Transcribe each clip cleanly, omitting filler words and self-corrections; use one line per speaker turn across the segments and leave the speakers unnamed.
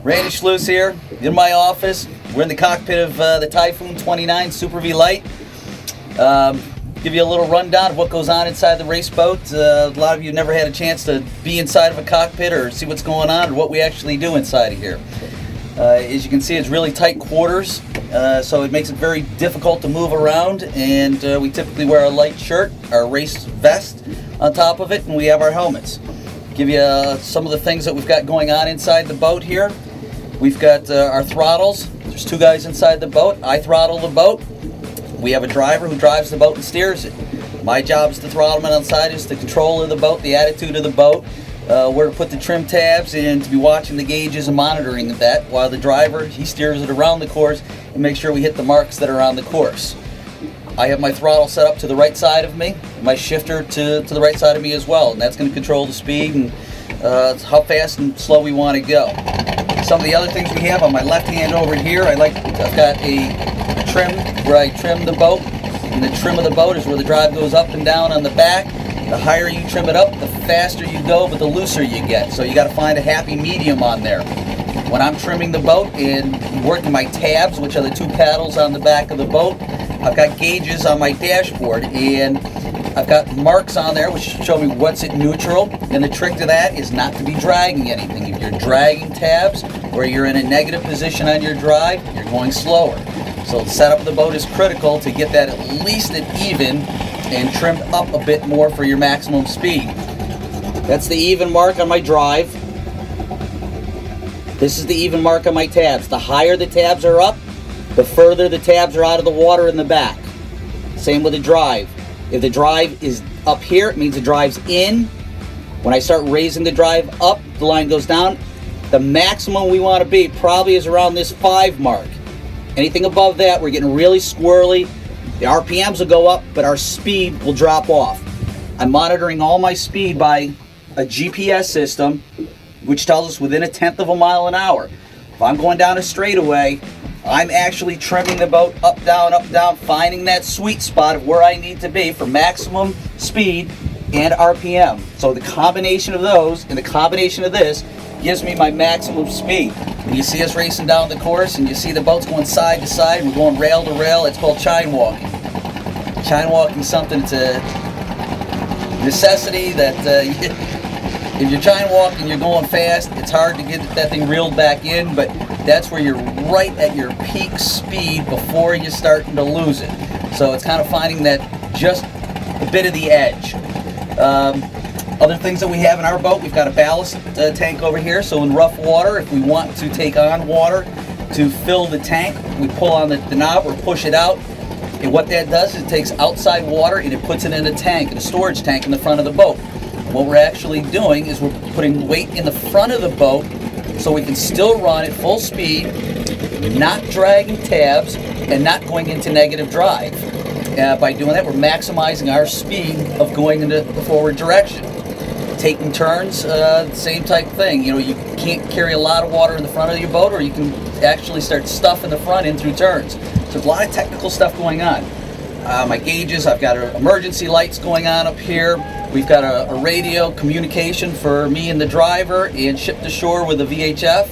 Randy Schluess here, in my office. We're in the cockpit of the Typhoon 29 Super V Light. Give you a little rundown of what goes on inside the race boat. A lot of you never had a chance to be inside of a cockpit or see what's going on or what we actually do inside of here. As you can see, it's really tight quarters, so it makes it very difficult to move around, and we typically wear a light shirt, our race vest on top of it, and we have our helmets. Give you some of the things that we've got going on inside the boat here. We've got our throttles. There's two guys inside the boat. I throttle the boat. We have a driver who drives the boat and steers it. My job is to throttle on the side, is the control of the boat, the attitude of the boat, where to put the trim tabs, and to be watching the gauges and monitoring that, while the driver, he steers it around the course and makes sure we hit the marks that are on the course. I have my throttle set up to the right side of me, my shifter to the right side of me as well, and that's going to control the speed and how fast and slow we want to go. Some of the other things we have on my left hand over here, I've got a trim where I trim the boat, and the trim of the boat is where the drive goes up and down on the back. The higher you trim it up, the faster you go, but the looser you get. So you got to find a happy medium on there. When I'm trimming the boat and working my tabs, which are the two paddles on the back of the boat, I've got gauges on my dashboard, and I've got marks on there which show me what's at neutral, and the trick to that is not to be dragging anything. If you're dragging tabs or you're in a negative position on your drive, you're going slower. So the setup of the boat is critical to get that at least at even and trimmed up a bit more for your maximum speed. That's the even mark on my drive. This is the even mark on my tabs. The higher the tabs are up, the further the tabs are out of the water in the back. Same with the drive. If the drive is up here, it means the drive's in. When I start raising the drive up, the line goes down. The maximum we want to be probably is around this 5 mark. Anything above that, we're getting really squirrely. The RPMs will go up, but our speed will drop off. I'm monitoring all my speed by a GPS system, which tells us within 1/10 of a mile an hour. If I'm going down a straightaway, I'm actually trimming the boat up, down, finding that sweet spot of where I need to be for maximum speed and RPM. So the combination of those and the combination of this gives me my maximum speed. When you see us racing down the course and you see the boats going side to side, we're going rail to rail, it's called chine walking. Chine walking is something, it's a necessity that if you're chine walking, you're going fast, it's hard to get that thing reeled back in, but that's where you're right at your peak speed before you're starting to lose it. So it's kind of finding that just a bit of the edge. Other things that we have in our boat, we've got a ballast tank over here, so in rough water, if we want to take on water to fill the tank, we pull on the knob or push it out, and what that does is it takes outside water and it puts it in a tank, in a storage tank in the front of the boat. What we're actually doing is we're putting weight in the front of the boat so we can still run at full speed, not dragging tabs, and not going into negative drive. By doing that, we're maximizing our speed of going into the forward direction. Taking turns, same type thing. You know, you can't carry a lot of water in the front of your boat, or you can actually start stuffing the front in through turns. So there's a lot of technical stuff going on. My gauges, I've got emergency lights going on up here. We've got a radio communication for me and the driver, and ship to shore with a VHF.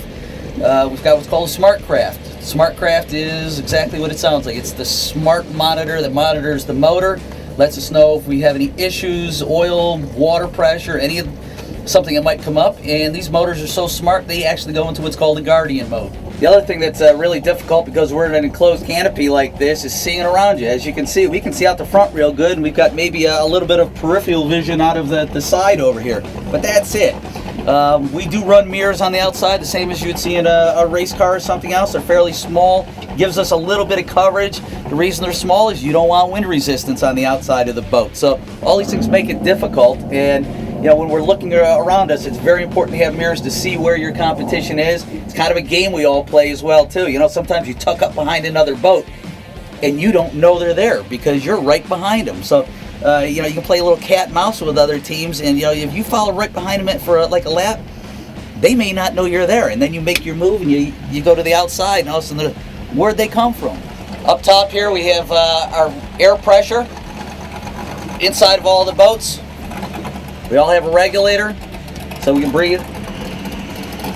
We've got what's called a SmartCraft. SmartCraft is exactly what it sounds like. It's the smart monitor that monitors the motor, lets us know if we have any issues, oil, water pressure, something that might come up. And these motors are so smart, they actually go into what's called a Guardian mode. The other thing that's really difficult, because we're in an enclosed canopy like this, is seeing around you. As you can see, we can see out the front real good, and we've got maybe a little bit of peripheral vision out of the side over here. But that's it. We do run mirrors on the outside, the same as you'd see in a race car or something else. They're fairly small, gives us a little bit of coverage. The reason they're small is you don't want wind resistance on the outside of the boat. So all these things make it difficult, and you know, when we're looking around us, it's very important to have mirrors to see where your competition is. It's kind of a game we all play as well too. You know, sometimes you tuck up behind another boat and you don't know they're there because you're right behind them. So you know, you can play a little cat and mouse with other teams, and you know, if you follow right behind them for like a lap, they may not know you're there, and then you make your move and you go to the outside, and all of a sudden, where'd they come from? Up top here we have our air pressure inside of all the boats. We all have a regulator so we can breathe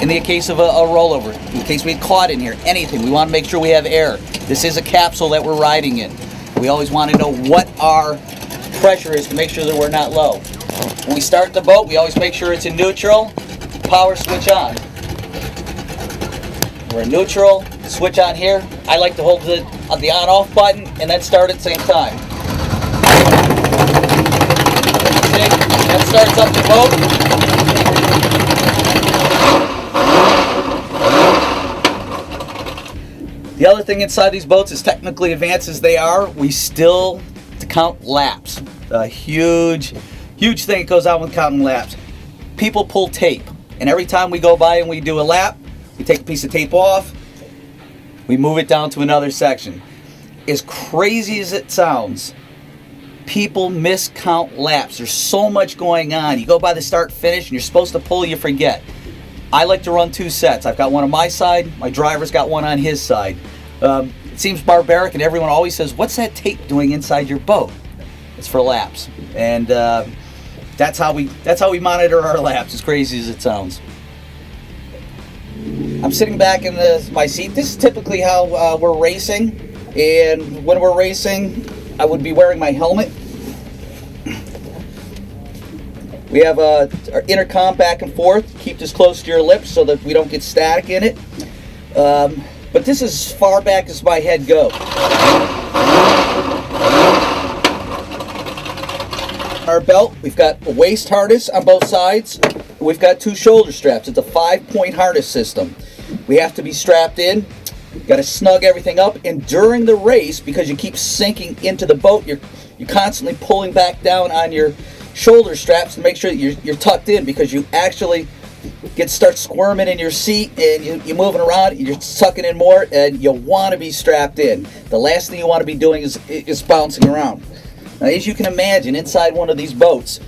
in the case of a rollover, in case we get caught in here, anything, we want to make sure we have air. This is a capsule that we're riding in. We always want to know what our pressure is to make sure that we're not low. When we start the boat, we always make sure it's in neutral, power switch on. We're in neutral, switch on here. I like to hold the on-off button and then start at the same time. See? That starts up the boat. The other thing inside these boats, as technically advanced as they are, we still to count laps. A huge thing that goes on with counting laps. People pull tape, and every time we go by and we do a lap, we take a piece of tape off, we move it down to another section. As crazy as it sounds, people miscount laps. There's so much going on. You go by the start finish and you're supposed to pull, you forget. I like to run 2 sets. I've got one on my side, my driver's got one on his side. It seems barbaric, and everyone always says, what's that tape doing inside your boat? It's for laps. And that's how we monitor our laps, as crazy as it sounds. I'm sitting back in my seat. This is typically how we're racing, and when we're racing, I would be wearing my helmet. We have our intercom back and forth. Keep this close to your lips so that we don't get static in it. But this is as far back as my head goes. Our belt, we've got a waist harness on both sides. We've got 2 shoulder straps. It's a 5-point harness system. We have to be strapped in. Got to snug everything up. And during the race, because you keep sinking into the boat, you're constantly pulling back down on your shoulder straps to make sure that you're tucked in, because you actually start squirming in your seat and you're moving around, you're sucking in more, and you want to be strapped in. The last thing you want to be doing is bouncing around. Now, as you can imagine, inside one of these boats,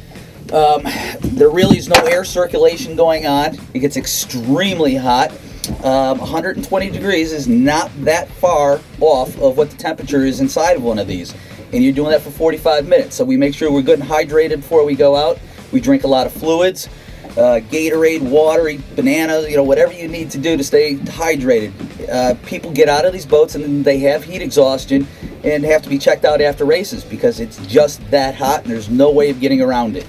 there really is no air circulation going on. It gets extremely hot. 120 degrees is not that far off of what the temperature is inside of one of these. And you're doing that for 45 minutes. So we make sure we're good and hydrated before we go out. We drink a lot of fluids, Gatorade, water, eat bananas, whatever you need to do to stay hydrated. People get out of these boats and they have heat exhaustion and have to be checked out after races because it's just that hot and there's no way of getting around it.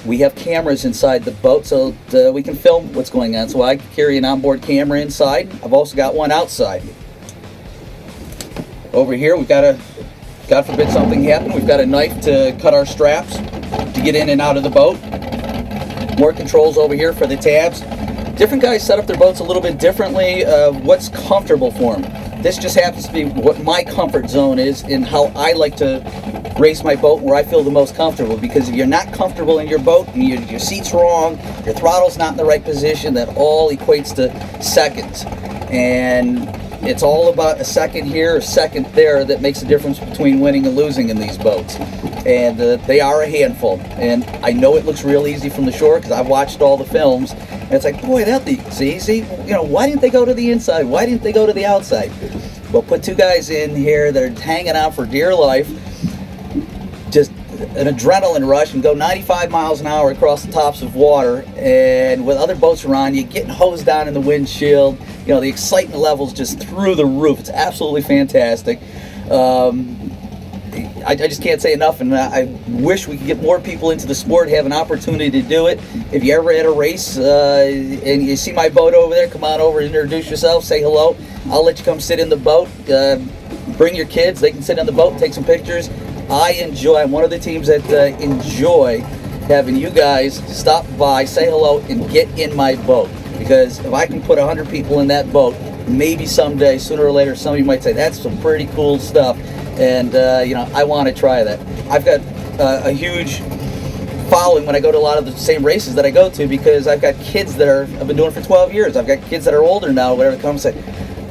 We have cameras inside the boat so we can film what's going on. So I carry an onboard camera inside. I've also got one outside. Over here we've got God forbid something happen, we've got a knife to cut our straps to get in and out of the boat. More controls over here for the tabs. Different guys set up their boats a little bit differently. What's comfortable for them. This just happens to be what my comfort zone is and how I like to race my boat, where I feel the most comfortable. Because if you're not comfortable in your boat and your seat's wrong, your throttle's not in the right position, that all equates to seconds. And it's all about a second here, a second there that makes a difference between winning and losing in these boats. And they are a handful. And I know it looks real easy from the shore because I've watched all the films. And it's like, boy, that's easy. Why didn't they go to the inside? Why didn't they go to the outside? Well, put 2 guys in here that are hanging out for dear life, just an adrenaline rush, and go 95 miles an hour across the tops of water, and with other boats around you, getting hosed down in the windshield. The excitement level's just through the roof. It's absolutely fantastic. I just can't say enough, and I wish we could get more people into the sport, have an opportunity to do it. If you ever at a race and you see my boat over there, come on over and introduce yourself, say hello. I'll let you come sit in the boat. Bring your kids, they can sit in the boat and take some pictures. I'm one of the teams that enjoy having you guys stop by, say hello, and get in my boat. Because if I can put 100 people in that boat, maybe someday, sooner or later, somebody might say, that's some pretty cool stuff. And, I want to try that. I've got a huge following when I go to a lot of the same races that I go to, because I've got kids I've been doing it for 12 years. I've got kids that are older now, whatever, come and say,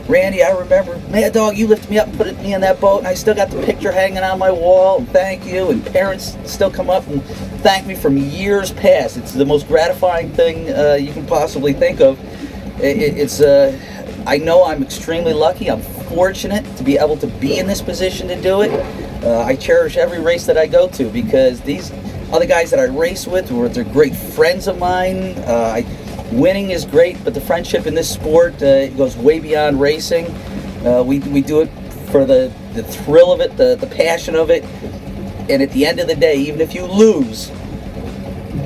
Randy, I remember, Mad Dog, you lifted me up and put me in that boat, and I still got the picture hanging on my wall, and thank you, and parents still come up and thank me from years past. It's the most gratifying thing you can possibly think of. I know I'm extremely lucky. I'm fortunate to be able to be in this position to do it. I cherish every race that I go to, because these other guys that I race with, they're great friends of mine. winning is great, but the friendship in this sport it goes way beyond racing. We do it for the thrill of it, the passion of it, and at the end of the day, even if you lose,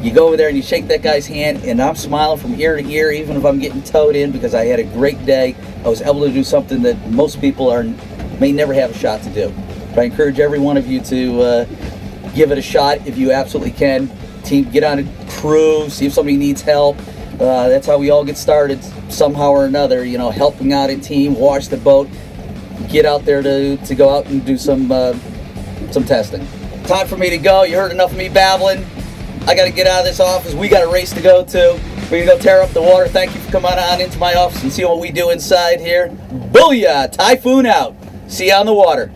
you go over there and you shake that guy's hand, and I'm smiling from ear to ear, even if I'm getting towed in, because I had a great day. I was able to do something that most people may never have a shot to do. But I encourage every one of you to give it a shot if you absolutely can. Team, get on a crew, see if somebody needs help. That's how we all get started somehow or another, you know, helping out a team, wash the boat, get out there to go out and do some testing. Time for me to go. You heard enough of me babbling. I got to get out of this office. We got a race to go to. We're going to go tear up the water. Thank you for coming on into my office and see what we do inside here. Booyah! Typhoon out. See you on the water.